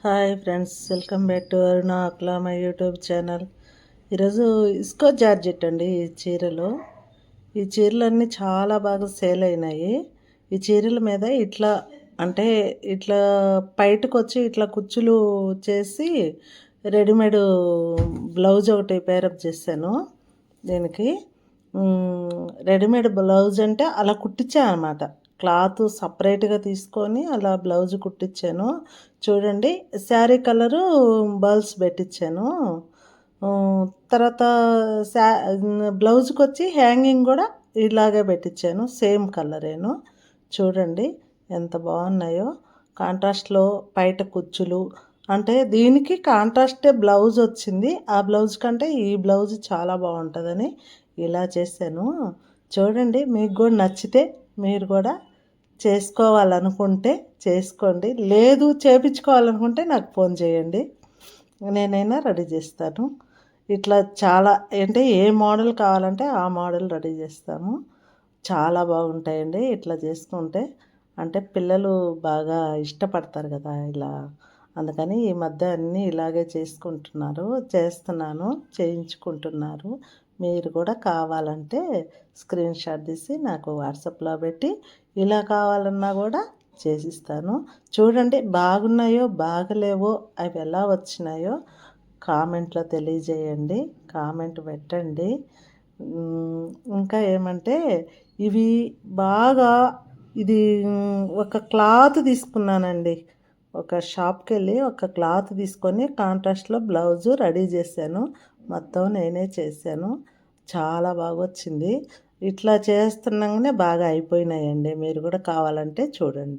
Hi friends, welcome back to Aruna అక్లా my YouTube channel. ఈరోజు ఇస్కో జార్జెట్ అండి. ఈ చీరలన్నీ చాలా బాగా సేల్ అయినాయి. ఈ చీరల మీద ఇట్లా అంటే ఇట్లా బయటకు వచ్చి ఇట్లా కుచ్చులు చేసి రెడీమేడ్ బ్లౌజ్ ఒకటి పేరప్ చేశాను. దీనికి రెడీమేడ్ బ్లౌజ్ అంటే అలా కుట్టించాను అనమాట. క్లాత్ సపరేట్గా తీసుకొని అలా బ్లౌజ్ కుట్టించాను. చూడండి, శారీ కలరు బర్ల్స్ పెట్టించాను. తర్వాత బ్లౌజ్కి వచ్చి హ్యాంగింగ్ కూడా ఇలాగే పెట్టించాను. సేమ్ కలరేను. చూడండి ఎంత బాగున్నాయో. కాంట్రాస్ట్లో బయట కుచ్చులు అంటే దీనికి కాంట్రాస్టే బ్లౌజ్ వచ్చింది. ఆ బ్లౌజ్ కంటే ఈ బ్లౌజ్ చాలా బాగుంటుందని ఇలా చేశాను. చూడండి, మీకు కూడా నచ్చితే మీరు కూడా చేసుకోవాలనుకుంటే చేసుకోండి. లేదు చేపించుకోవాలనుకుంటే నాకు ఫోన్ చేయండి, నేనైనా రెడీ చేస్తాను. ఇట్లా చాలా అంటే ఏ మోడల్ కావాలంటే ఆ మోడల్ రెడీ చేస్తాము. చాలా బాగుంటాయండి ఇట్లా చేసుకుంటే. అంటే పిల్లలు బాగా ఇష్టపడతారు కదా ఇలా. అందుకని ఈ మధ్య అన్నీ ఇలాగే చేస్తున్నాను, చేయించుకుంటున్నారు. మీరు కూడా కావాలంటే స్క్రీన్ షాట్ తీసి నాకు వాట్సాప్లో పెట్టి ఇలా కావాలన్నా కూడా చేసిస్తాను. చూడండి, బాగున్నాయో బాగలేవో అవి ఎలా వచ్చినాయో కామెంట్లో తెలియజేయండి, కామెంట్ పెట్టండి. ఇంకా ఏమంటే ఇవి బాగా ఇది ఒక క్లాత్ తీసుకున్నానండి. ఒక షాప్కి వెళ్ళి ఒక క్లాత్ తీసుకొని కాంట్రాస్ట్లో బ్లౌజు రెడీ చేశాను. మొత్తం నేనే చేశాను. చాలా బాగా వచ్చింది. ఇట్లా చేస్తున్నాగానే బాగా అయిపోయినాయండి. మీరు కూడా కావాలంటే చూడండి.